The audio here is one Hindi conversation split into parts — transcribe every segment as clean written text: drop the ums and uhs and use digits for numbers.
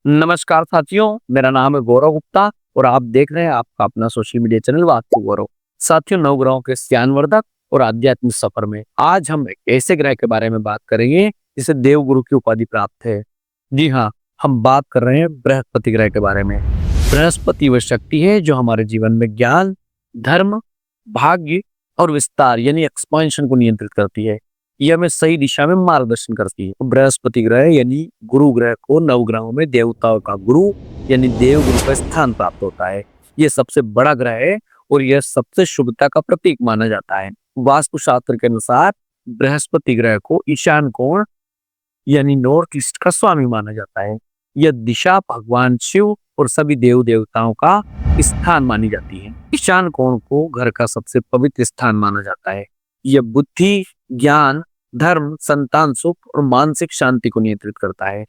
नमस्कार साथियों, मेरा नाम है गौरव गुप्ता और आप देख रहे हैं आपका अपना सोशल मीडिया चैनल वास्तु गौरव। साथियों, नवग्रहों के ज्ञानवर्धक और आध्यात्मिक सफर में आज हम एक ऐसे ग्रह के बारे में बात करेंगे जिसे देवगुरु की उपाधि प्राप्त है। जी हाँ, हम बात कर रहे हैं बृहस्पति ग्रह के बारे में। बृहस्पति वह शक्ति है जो हमारे जीवन में ज्ञान, धर्म, भाग्य और विस्तार यानी एक्सपांशन को नियंत्रित करती है। ये हमें सही दिशा में मार्गदर्शन करती है। तो बृहस्पति ग्रह यानी गुरु ग्रह को नवग्रहों में देवताओं का गुरु यानी देव गुरु का स्थान प्राप्त होता है। ये सबसे बड़ा ग्रह है और यह सबसे शुभता का प्रतीक माना जाता है। वास्तु शास्त्र के अनुसार बृहस्पति ग्रह को ईशान कोण यानी नॉर्थ ईस्ट का स्वामी माना जाता है। यह दिशा भगवान शिव और सभी देव देवताओं का स्थान मानी जाती है। ईशान कोण को घर का सबसे पवित्र स्थान माना जाता है। यह बुद्धि, ज्ञान, धर्म, संतान सुख और मानसिक शांति को नियंत्रित करता है।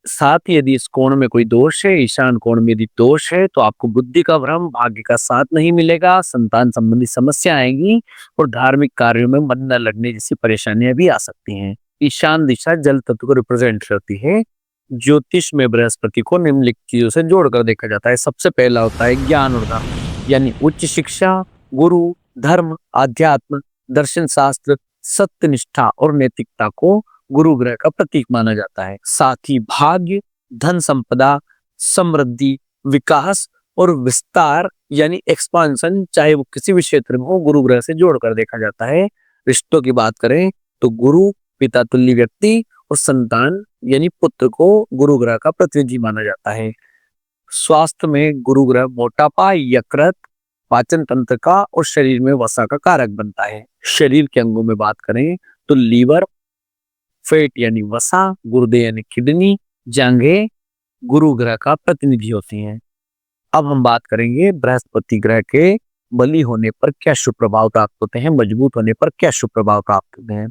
साथ ही यदि इस कोण में कोई दोष है, ईशान कोण में यदि दोष है, तो आपको बुद्धि का भ्रम, भाग्य का साथ नहीं मिलेगा, संतान संबंधी समस्या आएंगी और धार्मिक कार्यों में मन न लगने जैसी परेशानियां भी आ सकती हैं। ईशान दिशा जल तत्व को रिप्रेजेंट करती है। ज्योतिष में बृहस्पति को निम्नलिखित चीजों से जोड़कर देखा जाता है। सबसे पहला होता है ज्ञान और धर्म यानी उच्च शिक्षा, गुरु, धर्म, आध्यात्म, दर्शन शास्त्र, सत्यनिष्ठा और नैतिकता को गुरु ग्रह का प्रतीक माना जाता है। साथ ही भाग्य, धन संपदा, समृद्धि, विकास और विस्तार यानी एक्सपांशन, चाहे वो किसी भी क्षेत्र में हो, गुरु ग्रह से जोड़कर देखा जाता है। रिश्तों की बात करें तो गुरु पिता तुल्य व्यक्ति और संतान यानी पुत्र को गुरु ग्रह का प्रतिनिधि माना जाता है। स्वास्थ्य में गुरु ग्रह मोटापा, यकृत, पाचन तंत्र का और शरीर में वसा का कारक बनता है। शरीर के अंगों में बात करें तो लीवर, फेट यानी वसा, गुर्दे यानी किडनी, जांघें गुरु ग्रह का प्रतिनिधि होती हैं। अब हम बात करेंगे बृहस्पति ग्रह के बली होने पर क्या शुभ प्रभाव प्राप्त होते हैं, मजबूत होने पर क्या शुभ प्रभाव प्राप्त होते हैं।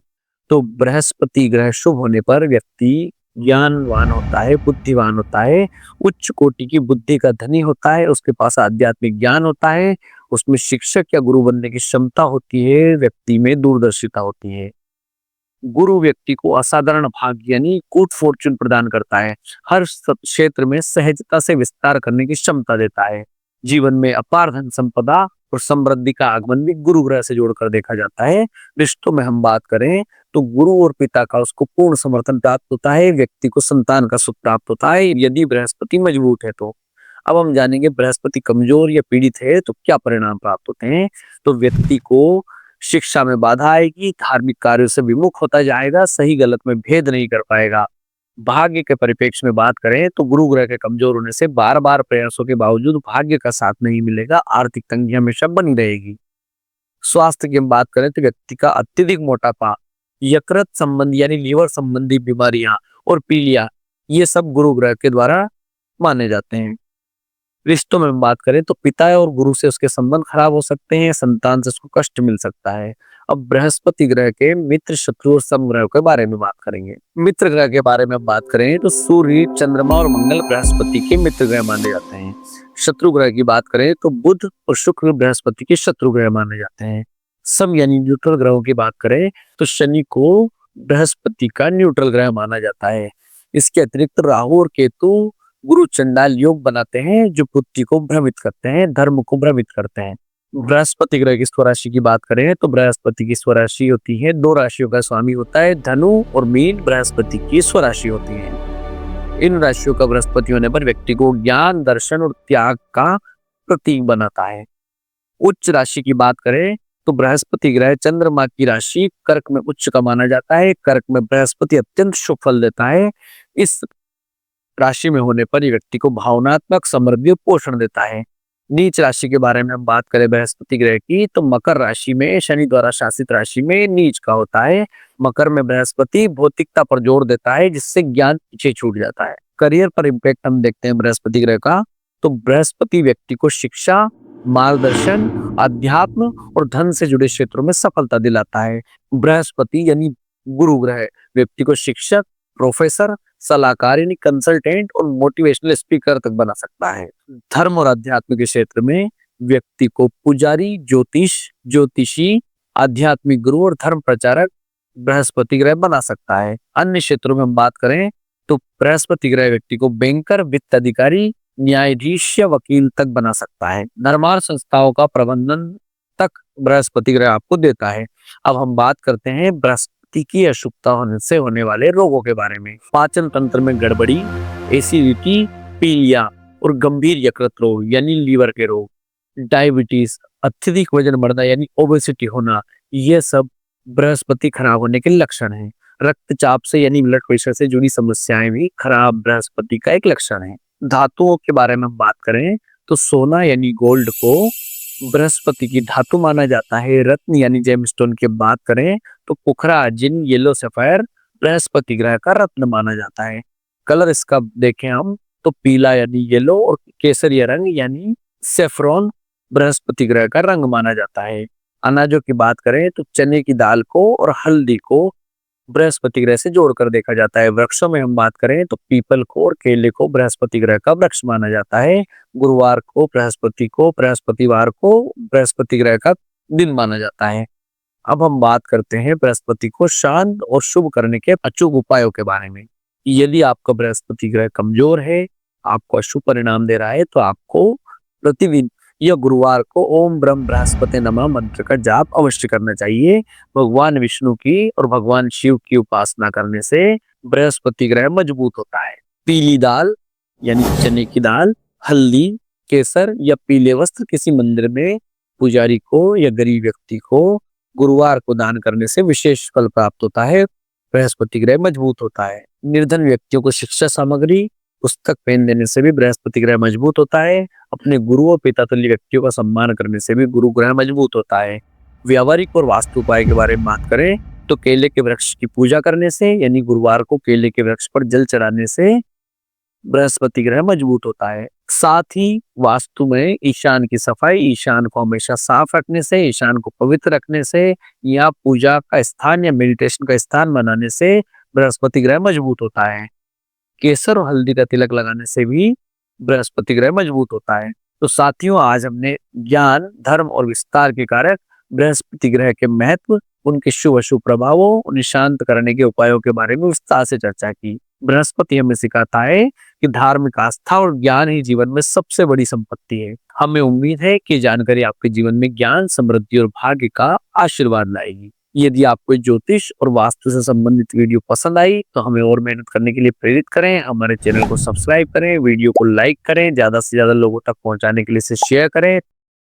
तो बृहस्पति ग्रह शुभ होने पर व्यक्ति ज्ञानवान होता है, बुद्धिवान होता है, उच्च कोटि की बुद्धि का धनी होता है, उसके पास आध्यात्मिक ज्ञान होता है, उसमें शिक्षक या गुरु बनने की क्षमता होती है, व्यक्ति में दूरदर्शिता होती है। गुरु व्यक्ति को असाधारण भाग्य यानी गुड फॉर्चून प्रदान करता है। हर क्षेत्र में सहजता से विस्तार करने की क्षमता देता है। जीवन में अपार धन संपदा और समृद्धि का आगमन भी गुरु ग्रह से जोड़कर देखा जाता है। रिश्तों में हम बात करें तो गुरु और पिता का उसको पूर्ण समर्थन प्राप्त होता है। व्यक्ति को संतान का सुख प्राप्त होता है यदि बृहस्पति मजबूत है तो। अब हम जानेंगे बृहस्पति कमजोर या पीड़ित है तो क्या परिणाम प्राप्त होते हैं। तो व्यक्ति को शिक्षा में बाधा आएगी, धार्मिक कार्यों से विमुख होता जाएगा, सही गलत में भेद नहीं कर पाएगा। भाग्य के परिप्रेक्ष्य में बात करें तो गुरु ग्रह के कमजोर होने से बार बार प्रयासों के बावजूद भाग्य का साथ नहीं मिलेगा, आर्थिक तंगी हमेशा बनी रहेगी। स्वास्थ्य की हम बात करें तो व्यक्ति का अत्यधिक मोटापा, यकृत संबंधी यानी लीवर संबंधी बीमारियां और पीलिया, ये सब गुरु ग्रह के द्वारा माने जाते हैं। रिश्तों में बात करें तो पिता और गुरु से उसके संबंध खराब हो सकते हैं, संतान से उसको कष्ट मिल सकता है। अब बृहस्पति ग्रह के मित्र, शत्रु और समग्रह के बारे में बात करेंगे। मित्र ग्रह के बारे में बात करें तो सूर्य, चंद्रमा और मंगल बृहस्पति के मित्र ग्रह माने जाते हैं। शत्रु ग्रह की बात करें तो बुध और शुक्र बृहस्पति के शत्रु ग्रह माने जाते हैं। सम यानी न्यूट्रल ग्रहों की बात करें तो शनि को बृहस्पति का न्यूट्रल ग्रह माना जाता है। इसके अतिरिक्त राहु और केतु गुरु चंडाल योग बनाते हैं जो बुद्धि को भ्रमित करते हैं, धर्म को भ्रमित करते हैं। बृहस्पति ग्रह की स्वराशि की बात करें तो बृहस्पति की स्वराशि होती है, दो राशियों का स्वामी होता है, धनु और मीन बृहस्पति की स्वराशि होती है। इन राशियों का बृहस्पति होने पर व्यक्ति को ज्ञान, दर्शन और त्याग का प्रतीक बनाता है। उच्च राशि की बात करें तो बृहस्पति ग्रह चंद्रमा की राशि कर्क में उच्च का माना जाता है। कर्क में बृहस्पति अत्यंत शुभ फल देता है। इस राशि में होने पर व्यक्ति को भावनात्मक समृद्धि और पोषण देता है। नीच राशि के बारे में हम बात करें बृहस्पति ग्रह की तो मकर राशि में शनि द्वारा शासित राशि में नीच का होता है। मकर में बृहस्पति भौतिकता पर जोर देता है जिससे ज्ञान पीछे छूट जाता है। करियर पर इम्पैक्ट हम देखते हैं बृहस्पति ग्रह का तो बृहस्पति व्यक्ति को शिक्षा, मार्गदर्शन, अध्यात्म और धन से जुड़े क्षेत्रों में सफलता दिलाता है। बृहस्पति यानी गुरु ग्रह व्यक्ति को शिक्षक, प्रोफेसर, सलाहकार यानी कंसल्टेंट और मोटिवेशनल स्पीकर तक बना सकता है। धर्म और अध्यात्म के क्षेत्र में व्यक्ति को पुजारी, ज्योतिषी, आध्यात्मिक गुरु और धर्म प्रचारक बृहस्पति ग्रह बना सकता है। अन्य क्षेत्रों में हम बात करें तो बृहस्पति ग्रह व्यक्ति को बैंकर, वित्त अधिकारी, न्यायाधीश या वकील तक बना सकता है। निर्माण संस्थाओं का प्रबंधन तक बृहस्पति ग्रह आपको देता है। अब हम बात करते हैं बृहस्पति की अशुभता होने से होने वाले रोगों के बारे में। पाचन तंत्र में गड़बड़ी, एसिडिटी, पीलिया और गंभीर यकृत रोग यानी लीवर के रोग, डायबिटीज, अत्यधिक वजन बढ़ना यानी ओबेसिटी होना, ये सब बृहस्पति खराब होने के लक्षण हैं। रक्तचाप से यानी ब्लड प्रेशर से जुड़ी समस्याएं भी खराब बृहस्पति का एक लक्षण है। धातुओं के बारे में हम बात करें तो सोना यानी गोल्ड को बृहस्पति की धातु माना जाता है। रत्न यानी जेमस्टोन की बात करें तो पुखरा, जिन, येलो सफायर बृहस्पति ग्रह का रत्न माना जाता है। कलर इसका देखें हम तो पीला यानी येलो और केसरिया रंग यानी सेफ्रॉन बृहस्पति ग्रह का रंग माना जाता है। अनाजों की बात करें तो चने की दाल को और हल्दी को बृहस्पति ग्रह से जोड़कर देखा जाता है। वृक्षों में हम बात करें तो पीपल को और केले को बृहस्पति ग्रह का वृक्ष माना जाता है। गुरुवार को, बृहस्पतिवार को बृहस्पति ग्रह का दिन माना जाता है। अब हम बात करते हैं बृहस्पति को शांत और शुभ करने के अचूक उपायों के बारे में। यदि आपका बृहस्पति ग्रह कमजोर है, आपको अशुभ परिणाम दे रहा है, तो आपको प्रतिदिन या गुरुवार को ओम ब्रह्म बृहस्पति नमः मंत्र का जाप अवश्य करना चाहिए। भगवान विष्णु की और भगवान शिव की उपासना करने से बृहस्पति ग्रह मजबूत होता है। पीली दाल यानी चने की दाल, हल्दी, केसर या पीले वस्त्र किसी मंदिर में पुजारी को या गरीब व्यक्ति को गुरुवार को दान करने से विशेष फल प्राप्त होता है। बृहस्पति ग्रह मजबूत होता है। निर्धन व्यक्तियों को शिक्षा सामग्री, पुस्तक पेन देने से भी बृहस्पति ग्रह मजबूत होता है। अपने गुरु और पिता तुल्य व्यक्तियों का सम्मान करने से भी गुरु ग्रह मजबूत होता है। व्यावहारिक और वास्तु उपाय के बारे में बात करें तो केले के वृक्ष की पूजा करने से यानी गुरुवार को केले के वृक्ष पर जल चढ़ाने से बृहस्पति ग्रह मजबूत होता है। साथ ही वास्तु में ईशान की सफाई, ईशान को हमेशा साफ रखने से, ईशान को पवित्र रखने से या पूजा का स्थान या मेडिटेशन का स्थान बनाने से बृहस्पति ग्रह मजबूत होता है। केसर और हल्दी का तिलक लगाने से भी बृहस्पति ग्रह मजबूत होता है। तो साथियों, आज हमने ज्ञान, धर्म और विस्तार के कारक बृहस्पति ग्रह के महत्व, उनके शुभ अशुभ प्रभावों, उन्हें शांत करने के उपायों के बारे में विस्तार से चर्चा की। बृहस्पति हमें सिखाता है कि धार्मिक आस्था और ज्ञान ही जीवन में सबसे बड़ी संपत्ति है। हमें उम्मीद है कि जानकारी आपके जीवन में ज्ञान, समृद्धि और भाग्य का आशीर्वाद लाएगी। यदि आपको ज्योतिष और वास्तु से संबंधित वीडियो पसंद आई तो हमें और मेहनत करने के लिए प्रेरित करें। हमारे चैनल को सब्सक्राइब करें, वीडियो को लाइक करें, ज्यादा से ज्यादा लोगों तक पहुंचाने के लिए इसे शेयर करें